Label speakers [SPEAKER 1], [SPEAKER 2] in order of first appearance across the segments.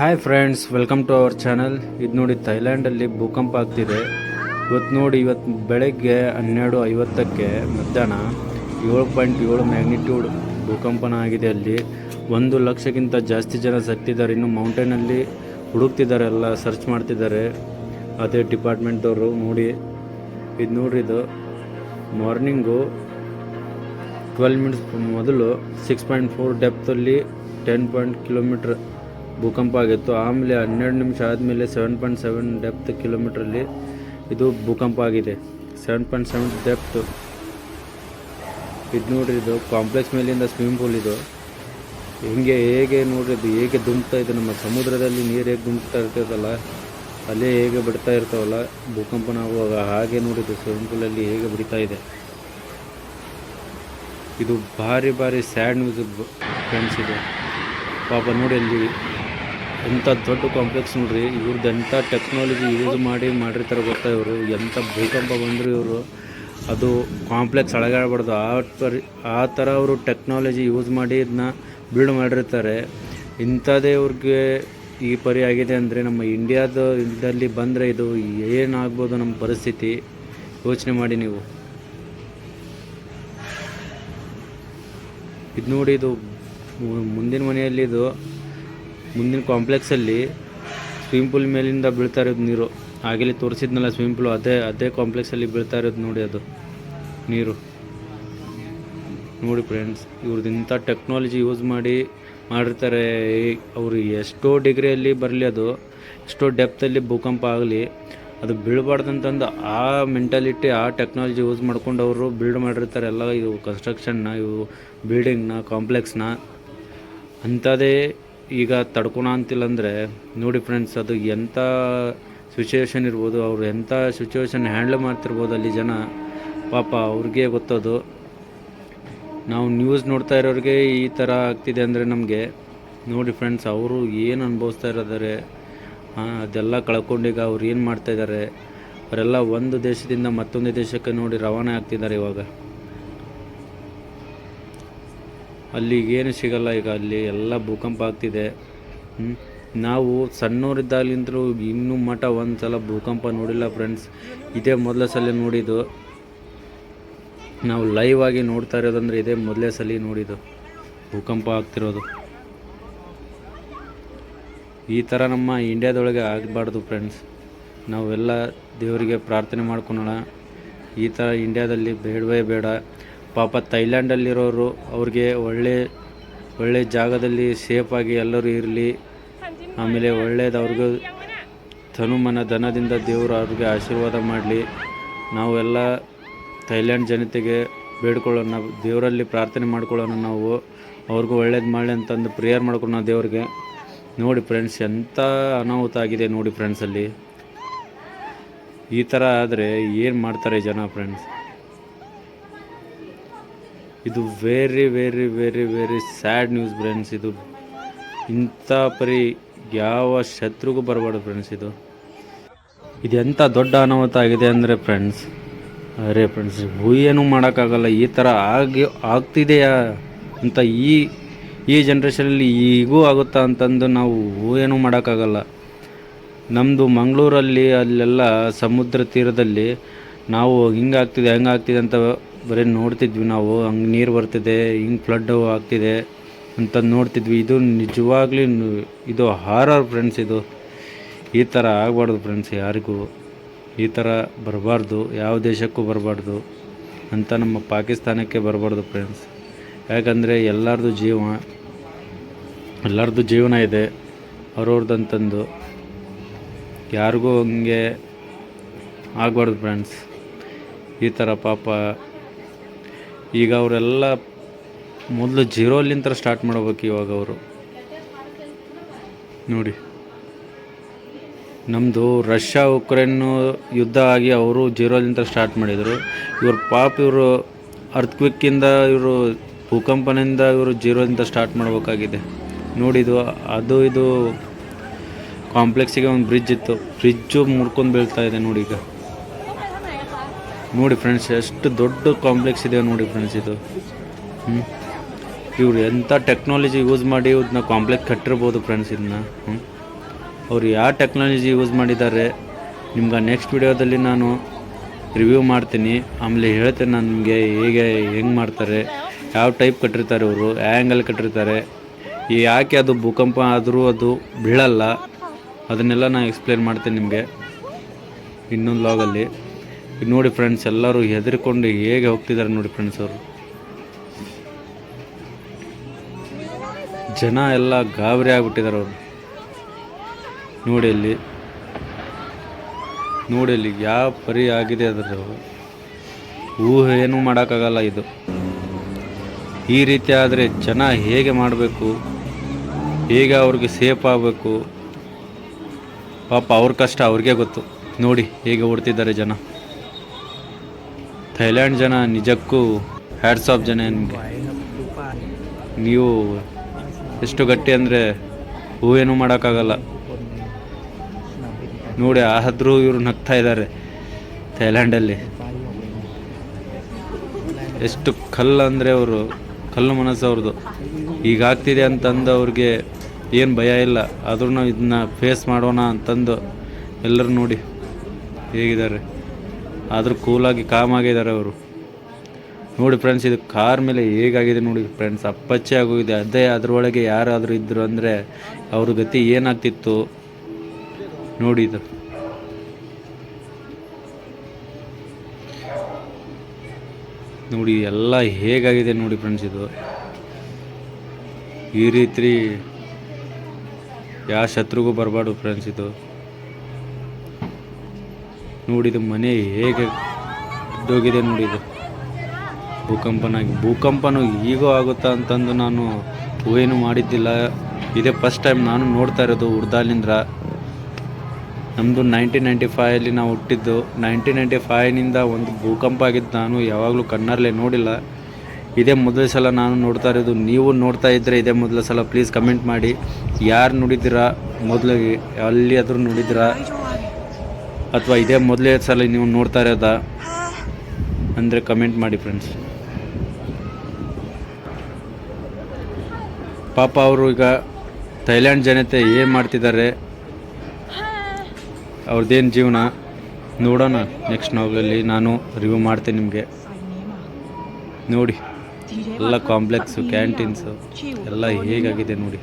[SPEAKER 1] Hi friends, welcome to our channel. ಇದು ನೋಡಿ, ಥೈಲ್ಯಾಂಡಲ್ಲಿ ಭೂಕಂಪ ಆಗ್ತಿದೆ. ಇವತ್ತು ಬೆಳಗ್ಗೆ 12:50ಕ್ಕೆ ಮಧ್ಯಾಹ್ನ 7.7 ಮ್ಯಾಗ್ನಿಟ್ಯೂಡ್ ಭೂಕಂಪನ ಆಗಿದೆ. ಅಲ್ಲಿ 1 ಲಕ್ಷಕ್ಕಿಂತ ಜಾಸ್ತಿ ಜನ ಸತ್ತಿದ್ದಾರೆ. ಇನ್ನು ಮೌಂಟೇನಲ್ಲಿ ಹುಡುಕ್ತಿದ್ದಾರೆ, ಎಲ್ಲ ಸರ್ಚ್ ಮಾಡ್ತಿದ್ದಾರೆ ಅದೇ ಡಿಪಾರ್ಟ್ಮೆಂಟವರು. ಇದು ಮಾರ್ನಿಂಗು 12 ಮಿನಿಟ್ಸ್ ಮೊದಲು 6.4 ಡೆಪ್ತಲ್ಲಿ 10 ಕಿಲೋಮೀಟ್ರ್ ಭೂಕಂಪ ಆಗಿತ್ತು. ಆಮೇಲೆ 12 ನಿಮಿಷ ಆದಮೇಲೆ 7.7 ಡೆಪ್ತ್ ಕಿಲೋಮೀಟ್ರಲ್ಲಿ ಇದು ಭೂಕಂಪ ಆಗಿದೆ. 7.7 ಡೆಪ್ತ್. ಇದು ಕಾಂಪ್ಲೆಕ್ಸ್ ಮೇಲಿಂದ ಸ್ವಿಮ್ಮಿಂಗ್ ಪೂಲ್. ಇದು ಹೇಗೆ ಹೇಗೆ ಧುಮುಕ್ತಾ ಇದೆ. ನಮ್ಮ ಸಮುದ್ರದಲ್ಲಿ ನೀರು ಹೇಗೆ ಧುಮುಕ್ತಾ ಇರ್ತದಲ್ಲ, ಅಲ್ಲೇ ಹೇಗೆ ಬಿಡ್ತಾ ಇರ್ತಾವಲ್ಲ ಭೂಕಂಪನ ಆಗುವಾಗ, ಹಾಗೆ ಸ್ವಿಮ್ಮಿಂಗ್ ಪೂಲಲ್ಲಿ ಹೇಗೆ ಬಿಡ್ತಾ ಇದೆ. ಇದು ಭಾರಿ ಸ್ಯಾಡ್ ನ್ಯೂಸ್ ಫ್ರೆಂಡ್ಸ್. ಇದು ಪಾಪ ನೋಡಿ, ಅಲ್ಲಿ ಎಂಥ ದೊಡ್ಡ ಕಾಂಪ್ಲೆಕ್ಸ್ ನೋಡ್ರಿ. ಇವ್ರದ್ದು ಎಂಥ ಟೆಕ್ನಾಲಜಿ ಯೂಸ್ ಮಾಡಿರ್ತಾರೆ ಗೊತ್ತಾ. ಇವರು ಎಂಥ ಭೂಕಂಪ ಬಂದರೂ ಇವರು ಅದು ಕಾಂಪ್ಲೆಕ್ಸ್ ಅಳಗಾಡಬಾರ್ದು, ಆ ಥರ ಅವರು ಟೆಕ್ನಾಲಜಿ ಯೂಸ್ ಮಾಡಿ ಇದನ್ನ ಬಿಲ್ಡ್ ಮಾಡಿರ್ತಾರೆ. ಇಂಥದ್ದೇ ಅವ್ರಿಗೆ ಈ ಪರಿ ಆಗಿದೆ ಅಂದರೆ, ನಮ್ಮ ಇಂಡಿಯಾದಲ್ಲಿ ಬಂದರೆ ಇದು ಏನಾಗ್ಬೋದು ನಮ್ಮ ಪರಿಸ್ಥಿತಿ, ಯೋಚನೆ ಮಾಡಿ ನೀವು. ಇದು ನೋಡಿ, ಇದು ಮುಂದಿನ ಮನೆಯಲ್ಲಿ, ಮುಂದಿನ ಕಾಂಪ್ಲೆಕ್ಸಲ್ಲಿ ಸ್ವಿಮ್ಮಿಂಗ್ ಪೂಲ್ ಮೇಲಿಂದ ಬೀಳ್ತಾ ಇರೋದು ನೀರು. ಆಗಲೇ ತೋರಿಸಿದ್ನಲ್ಲ ಸ್ವಿಮ್ಮಿಂಗ್ ಪೂಲು, ಅದೇ ಕಾಂಪ್ಲೆಕ್ಸಲ್ಲಿ ಬೀಳ್ತಾ ಇರೋದು ನೋಡಿ, ಅದು ನೀರು ನೋಡಿ ಫ್ರೆಂಡ್ಸ್. ಇವ್ರದ್ದು ಇಂಥ ಟೆಕ್ನಾಲಜಿ ಯೂಸ್ ಮಾಡಿರ್ತಾರೆ. ಅವರು ಎಷ್ಟೋ ಡಿಗ್ರಿಯಲ್ಲಿ ಬರಲಿ, ಅದು ಎಷ್ಟೋ ಡೆಪ್ತಲ್ಲಿ ಭೂಕಂಪ ಆಗಲಿ, ಅದು ಬೀಳಬಾರ್ದಂತಂದು ಆ ಮೆಂಟಾಲಿಟಿ, ಆ ಟೆಕ್ನಾಲಜಿ ಯೂಸ್ ಮಾಡ್ಕೊಂಡು ಅವರು ಬಿಲ್ಡ್ ಮಾಡಿರ್ತಾರೆ ಎಲ್ಲ. ಇವು ಕನ್ಸ್ಟ್ರಕ್ಷನ್ನ, ಇವು ಬಿಲ್ಡಿಂಗ್ನ, ಕಾಂಪ್ಲೆಕ್ಸ್ನ. ಅಂಥದ್ದೇ ಈಗ ತಡ್ಕೊಳ ಅಂತಿಲ್ಲ ಅಂದರೆ ನೋಡಿ ಫ್ರೆಂಡ್ಸ್, ಅದು ಎಂಥ ಸಿಚುವೇಶನ್ ಇರ್ಬೋದು, ಅವರು ಎಂಥ ಸಿಚುವೇಶನ್ ಹ್ಯಾಂಡಲ್ ಮಾಡ್ತಿರ್ಬೋದು ಅಲ್ಲಿ ಜನ. ಪಾಪ ಅವ್ರಿಗೆ ಗೊತ್ತದು. ನಾವು ನ್ಯೂಸ್ ನೋಡ್ತಾ ಇರೋರಿಗೆ ಈ ಥರ ಆಗ್ತಿದೆ ಅಂದರೆ ನಮಗೆ ನೋಡಿ ಫ್ರೆಂಡ್ಸ್, ಅವರು ಏನು ಅನುಭವಿಸ್ತಾ ಇರೋದಾರೆ, ಅದೆಲ್ಲ ಕಳ್ಕೊಂಡೀಗ ಅವ್ರು ಏನು ಮಾಡ್ತಾಯಿದ್ದಾರೆ. ಅವರೆಲ್ಲ ಒಂದು ದೇಶದಿಂದ ಮತ್ತೊಂದು ದೇಶಕ್ಕೆ ನೋಡಿ ರವಾನೆ ಆಗ್ತಿದ್ದಾರೆ. ಇವಾಗ ಅಲ್ಲಿ ಏನು ಸಿಗಲ್ಲ. ಈಗ ಅಲ್ಲಿ ಎಲ್ಲ ಭೂಕಂಪ ಆಗ್ತಿದೆ. ನಾವು ಸಣ್ಣವರಿದ್ದಾಗಲಿಂತಲೂ ಇನ್ನೂ ಮಠ ಒಂದು ಸಲ ಭೂಕಂಪ ನೋಡಿಲ್ಲ ಫ್ರೆಂಡ್ಸ್. ಇದೇ ಮೊದಲ ಸಲ ನೋಡಿದ್ದು. ನಾವು ಲೈವ್ ಆಗಿ ನೋಡ್ತಾ ಇರೋದಂದರೆ ಇದೇ ಮೊದಲೇ ಸಲ ನೋಡಿದ್ದು ಭೂಕಂಪ ಆಗ್ತಿರೋದು. ಈ ಥರ ನಮ್ಮ ಇಂಡಿಯಾದೊಳಗೆ ಆಗಬಾರ್ದು ಫ್ರೆಂಡ್ಸ್. ನಾವೆಲ್ಲ ದೇವರಿಗೆ ಪ್ರಾರ್ಥನೆ ಮಾಡ್ಕೊಳೋಣ. ಈ ಥರ ಇಂಡಿಯಾದಲ್ಲಿ ಬೇಡವೇ ಬೇಡ. ಪಾಪ ಥೈಲ್ಯಾಂಡಲ್ಲಿರೋರು, ಅವ್ರಿಗೆ ಒಳ್ಳೆ ಜಾಗದಲ್ಲಿ ಸೇಫಾಗಿ ಎಲ್ಲರೂ ಇರಲಿ. ಆಮೇಲೆ ಒಳ್ಳೇದು ಅವ್ರಿಗೆ ಧನದಿಂದ ದೇವರು ಅವ್ರಿಗೆ ಆಶೀರ್ವಾದ ಮಾಡಲಿ. ನಾವೆಲ್ಲ ಥೈಲ್ಯಾಂಡ್ ಜನತೆಗೆ ಬೇಡ್ಕೊಳ್ಳೋಣ, ದೇವರಲ್ಲಿ ಪ್ರಾರ್ಥನೆ ಮಾಡ್ಕೊಳ್ಳೋಣ. ನಾವು ಅವ್ರಿಗೂ ಒಳ್ಳೇದು ಮಾಡಲಿ ಅಂತಂದು ಪ್ರೇಯರ್ ಮಾಡ್ಕೊಳ್ಳೋಣ ದೇವ್ರಿಗೆ. ನೋಡಿ ಫ್ರೆಂಡ್ಸ್, ಎಂಥ ಅನಾಹುತ ಆಗಿದೆ ನೋಡಿ ಫ್ರೆಂಡ್ಸ್. ಅಲ್ಲಿ ಈ ಥರ ಆದರೆ ಏನು ಮಾಡ್ತಾರೆ ಜನ ಫ್ರೆಂಡ್ಸ್. ಇದು ವೆರಿ ಸ್ಯಾಡ್ ನ್ಯೂಸ್ ಫ್ರೆಂಡ್ಸ್. ಇದು ಇಂಥ ಪರಿ ಯಾವ ಶತ್ರುಗೂ ಬರಬಾರ್ದು ಫ್ರೆಂಡ್ಸ್. ಇದು ಎಂಥ ದೊಡ್ಡ ಅನಾಹುತ ಆಗಿದೆ ಅಂದರೆ ಫ್ರೆಂಡ್ಸ್, ಅರೆ ಫ್ರೆಂಡ್ಸ್, ಏನೂ ಮಾಡೋಕ್ಕಾಗಲ್ಲ. ಈ ಥರ ಆಗ್ತಿದೆಯಾ ಅಂತ ಈ ಜನ್ರೇಷನಲ್ಲಿ ಈಗೂ ಆಗುತ್ತಾ ಅಂತಂದು ನಾವು ಏನೂ ಮಾಡೋಕ್ಕಾಗಲ್ಲ. ನಮ್ಮದು ಮಂಗಳೂರಲ್ಲಿ ಅಲ್ಲೆಲ್ಲ ಸಮುದ್ರ ತೀರದಲ್ಲಿ ನಾವು ಹಿಂಗಾಗ್ತಿದೆ ಅಂತ ಬರೀ ನೋಡ್ತಿದ್ವಿ. ನಾವು ಹಂಗೆ ನೀರು ಬರ್ತಿದೆ, ಹಿಂಗೆ ಫ್ಲಡ್ ಆಗ್ತಿದೆ ಅಂತ ನೋಡ್ತಿದ್ವಿ. ಇದು ನಿಜವಾಗ್ಲೂ ಇದು ಹಾರರ್ ಫ್ರೆಂಡ್ಸ್. ಇದು ಈ ಥರ ಆಗಬಾರ್ದು ಫ್ರೆಂಡ್ಸ್. ಯಾರಿಗೂ ಈ ಥರ ಬರಬಾರ್ದು, ಯಾವ ದೇಶಕ್ಕೂ ಬರಬಾರ್ದು ಅಂತ. ನಮ್ಮ ಪಾಕಿಸ್ತಾನಕ್ಕೆ ಬರಬಾರ್ದು ಫ್ರೆಂಡ್ಸ್. ಯಾಕಂದರೆ ಎಲ್ಲರದ್ದು ಜೀವನ ಇದೆ ಅವ್ರವ್ರದ್ದಂತಂದು. ಯಾರಿಗೂ ಹಂಗೆ ಆಗಬಾರ್ದು ಫ್ರೆಂಡ್ಸ್. ಈ ಥರ ಪಾಪ ಈಗ ಅವರೆಲ್ಲ ಮೊದಲು ಜೀರೋಲಿಂದ ಸ್ಟಾರ್ಟ್ ಮಾಡಬೇಕು. ಇವಾಗ ಅವರು ನೋಡಿ, ನಮ್ಮದು ರಷ್ಯಾ ಉಕ್ರೇನು ಯುದ್ಧ ಆಗಿ ಅವರು ಜೀರೋಲಿಂದ ಸ್ಟಾರ್ಟ್ ಮಾಡಿದರು. ಇವರು ಅರ್ಥಕ್ವಿಕ್ಕಿಂದ, ಭೂಕಂಪನಿಂದ ಜೀರೋದಿಂದ ಸ್ಟಾರ್ಟ್ ಮಾಡಬೇಕಾಗಿದೆ. ನೋಡಿ, ಇದು ಕಾಂಪ್ಲೆಕ್ಸಿಗೆ ಒಂದು ಬ್ರಿಡ್ಜ್ ಇತ್ತು, ಬ್ರಿಡ್ಜು ಮುರ್ಕೊಂಡು ಬೀಳ್ತಾ ಇದೆ ನೋಡಿ. ಈಗ ನೋಡಿ ಫ್ರೆಂಡ್ಸ್, ಎಷ್ಟು ದೊಡ್ಡ ಕಾಂಪ್ಲೆಕ್ಸ್ ಇದೆ ನೋಡಿ ಫ್ರೆಂಡ್ಸ್. ಇದು ಇವರು ಎಂಥ ಟೆಕ್ನಾಲಜಿ ಯೂಸ್ ಮಾಡಿ ಇದನ್ನ ಕಾಂಪ್ಲೆಕ್ಸ್ ಕಟ್ಟಿರ್ಬೋದು ಫ್ರೆಂಡ್ಸ್. ಇದನ್ನ ಅವರು ಯಾವ ಟೆಕ್ನಾಲಜಿ ಯೂಸ್ ಮಾಡಿದ್ದಾರೆ ನಿಮ್ಗೆ ನೆಕ್ಸ್ಟ್ ವಿಡಿಯೋದಲ್ಲಿ ನಾನು ರಿವ್ಯೂ ಮಾಡ್ತೀನಿ. ಆಮೇಲೆ ಹೇಳ್ತೇನೆ ನಾನು ನಿಮಗೆ ಹೆಂಗೆ ಮಾಡ್ತಾರೆ, ಯಾವ ಟೈಪ್ ಕಟ್ಟಿರ್ತಾರೆ ಅವರು, ಆ್ಯಂಗಲ್ ಕಟ್ಟಿರ್ತಾರೆ, ಯಾಕೆ ಅದು ಭೂಕಂಪ ಆದರೂ ಅದು ಬೀಳಲ್ಲ, ಅದನ್ನೆಲ್ಲ ನಾನು ಎಕ್ಸ್ಪ್ಲೇನ್ ಮಾಡ್ತೇನೆ ನಿಮಗೆ ಇನ್ನೊಂದು ಲಾಗಲ್ಲಿ. ನೋಡಿ ಫ್ರೆಂಡ್ಸ್, ಎಲ್ಲರೂ ಹೆದರ್ಕೊಂಡು ಹೇಗೆ ಹೋಗ್ತಿದ್ದಾರೆ ನೋಡಿ ಫ್ರೆಂಡ್ಸ್. ಅವರು ಜನ ಎಲ್ಲ ಗಾಬರಿ ಆಗಿಬಿಟ್ಟಿದ್ದಾರೆ ಅವರು. ನೋಡಿ ಅಲ್ಲಿ ಯಾವ ಪರಿ ಆಗಿದೆ ಅದರ ಊಹೆ ಏನೂ ಮಾಡೋಕ್ಕಾಗಲ್ಲ. ಇದು ಈ ರೀತಿ ಆದರೆ ಜನ ಹೇಗೆ ಮಾಡಬೇಕು, ಹೇಗೆ ಅವ್ರಿಗೆ ಸೇಫ್ ಆಗಬೇಕು, ಪಾಪ ಅವ್ರ ಕಷ್ಟ ಅವ್ರಿಗೆ ಗೊತ್ತು. ನೋಡಿ ಹೇಗೆ ಓಡ್ತಿದ್ದಾರೆ ಜನ. ಥೈಲ್ಯಾಂಡ್ ಜನ ನಿಜಕ್ಕೂ ಹ್ಯಾಟ್ಸ್ ಆಫ್ ಜನ. ನಿಮಗೆ ನೀವು ಎಷ್ಟು ಗಟ್ಟಿ ಅಂದರೆ ಊಹೆನೂ ಮಾಡೋಕ್ಕಾಗಲ್ಲ. ನೋಡಿ ಆದರೂ ಇವರು ನಗ್ತಾ ಇದ್ದಾರೆ ಥೈಲ್ಯಾಂಡಲ್ಲಿ. ಎಷ್ಟು ಕಲ್ಲು ಅಂದರೆ ಅವರು ಕಲ್ಲು ಮನಸ್ಸು ಅವ್ರದ್ದು. ಈಗಾಗ್ತಿದೆ ಅಂತಂದು ಅವ್ರಿಗೆ ಏನು ಭಯ ಇಲ್ಲ, ಆದ್ರೂ ನಾವು ಇದನ್ನ ಫೇಸ್ ಮಾಡೋಣ ಅಂತಂದು ಎಲ್ಲರೂ ನೋಡಿ ಹೇಗಿದ್ದಾರೆ. ಆದರೂ ಕೂಲಾಗಿ ಕಾಮಾಗಿದ್ದಾರೆ ಅವರು. ನೋಡಿ ಫ್ರೆಂಡ್ಸ್, ಇದು ಕಾರ್ ಮೇಲೆ ಹೇಗಾಗಿದೆ ನೋಡಿ ಫ್ರೆಂಡ್ಸ್, ಅಪ್ಪಚ್ಚೆ ಆಗೋಗಿದೆ. ಅದೇ ಅದರೊಳಗೆ ಯಾರಾದರೂ ಇದ್ದರು ಅಂದರೆ ಅವ್ರ ಗತಿ ಏನಾಗ್ತಿತ್ತು ನೋಡಿ. ಇದು ನೋಡಿ ಎಲ್ಲ ಹೇಗಾಗಿದೆ ನೋಡಿ ಫ್ರೆಂಡ್ಸ್. ಇದು ಈ ರೀತಿ ಯಾವ ಶತ್ರುಗೂ ಬರಬಾರ್ದು ಫ್ರೆಂಡ್ಸ್. ಇದು ನೋಡಿ, ಇದು ಮನೆ ಹೇಗೆ ಬಿದ್ದೋಗಿದೆ ನೋಡಿ. ಇದು ಭೂಕಂಪನೂ ಈಗೋ ಆಗುತ್ತಾ ಅಂತಂದು ನಾನು ಊಹೆನೂ ಮಾಡಿದ್ದಿಲ್ಲ. ಇದೇ ಫಸ್ಟ್ ಟೈಮ್ ನಾನು ನೋಡ್ತಾ ಇರೋದು ಉರ್ದಾಲಿಂದ. ನಮ್ಮದು 1995 ನಾವು ಹುಟ್ಟಿದ್ದು. 1995ನಿಂದ ಒಂದು ಭೂಕಂಪ ಆಗಿದ್ದು ನಾನು ಯಾವಾಗಲೂ ಕಣ್ಣಲ್ಲೇ ನೋಡಿಲ್ಲ. ಇದೇ ಮೊದಲ ಸಲ ನಾನು ನೋಡ್ತಾ ಇರೋದು. ನೀವು ನೋಡ್ತಾ ಇದ್ದರೆ ಇದೇ ಮೊದಲ ಸಲ ಪ್ಲೀಸ್ ಕಮೆಂಟ್ ಮಾಡಿ. ಯಾರು ನೋಡಿದ್ದೀರಾ ಮೊದಲಿಗೆ, ಎಲ್ಲಿಯಾದರೂ ನೋಡಿದ್ದೀರಾ, ಅಥವಾ ಇದೇ ಮೊದಲೇ ಸಲ ನೀವು ನೋಡ್ತಾ ಇರೋದಾ ಅಂದರೆ ಕಮೆಂಟ್ ಮಾಡಿ ಫ್ರೆಂಡ್ಸ್. ಪಾಪ ಅವರು ಈಗ ಥೈಲ್ಯಾಂಡ್ ಜನತೆ ಏನು ಮಾಡ್ತಿದ್ದಾರೆ, ಅವ್ರದ್ದೇನು ಜೀವನ ನೋಡೋಣ. ನೆಕ್ಸ್ಟ್ ನಾವಲ್ಲಿ ನಾನು ರಿವ್ಯೂ ಮಾಡ್ತೇನೆ ನಿಮಗೆ. ನೋಡಿ ಎಲ್ಲ ಕಾಂಪ್ಲೆಕ್ಸು, ಕ್ಯಾಂಟೀನ್ಸು ಎಲ್ಲ ಹೇಗಾಗಿದೆ ನೋಡಿ.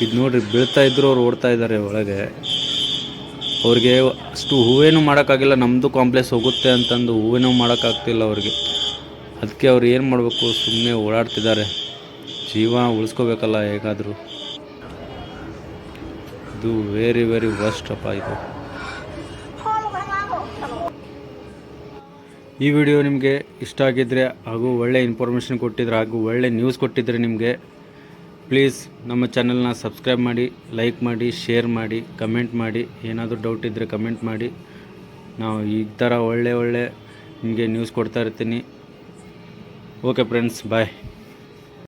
[SPEAKER 1] ಇದು ನೋಡ್ರಿ, ಬೀಳ್ತಾ ಇದ್ರು ಅವ್ರು ಓಡ್ತಾ ಇದ್ದಾರೆ ಒಳಗೆ. ಅವ್ರಿಗೆ ಅಷ್ಟು ಹೂವೇನೂ ಮಾಡೋಕ್ಕಾಗಿಲ್ಲ. ನಮ್ಮದು ಕಾಂಪ್ಲೆಕ್ಸ್ ಹೋಗುತ್ತೆ ಅಂತಂದು ಹೂವೇನೂ ಮಾಡೋಕ್ಕಾಗ್ತಿಲ್ಲ ಅವ್ರಿಗೆ. ಅದಕ್ಕೆ ಅವ್ರು ಏನು ಮಾಡಬೇಕು, ಸುಮ್ಮನೆ ಓಡಾಡ್ತಿದ್ದಾರೆ. ಜೀವ ಉಳಿಸ್ಕೋಬೇಕಲ್ಲ ಹೇಗಾದರೂ. ಇದು ವೆರಿ ವೆರಿ ವರ್ಸ್ಟ್ ಅಪ್ಪ ಇದು. ಈ ವಿಡಿಯೋ ನಿಮಗೆ ಇಷ್ಟ ಆಗಿದ್ದರೆ ಹಾಗೂ ಒಳ್ಳೆ ಇನ್ಫಾರ್ಮೇಷನ್ ಕೊಟ್ಟಿದ್ರೆ ಹಾಗೂ ಒಳ್ಳೆ ನ್ಯೂಸ್ ಕೊಟ್ಟಿದ್ದರೆ ನಿಮಗೆ ಪ್ಲೀಸ್ ನಮ್ಮ ಚಾನಲ್ನ ಸಬ್ಸ್ಕ್ರೈಬ್ ಮಾಡಿ, ಲೈಕ್ ಮಾಡಿ, ಶೇರ್ ಮಾಡಿ, ಕಮೆಂಟ್ ಮಾಡಿ. ಏನಾದರೂ ಡೌಟ್ ಇದ್ದರೆ ಕಮೆಂಟ್ ಮಾಡಿ. ನಾವು ಈ ಥರ ಒಳ್ಳೆ ನಿಮಗೆ ನ್ಯೂಸ್ ಕೊಡ್ತಾ ಇರ್ತೀನಿ. ಓಕೆ ಫ್ರೆಂಡ್ಸ್, ಬಾಯ್.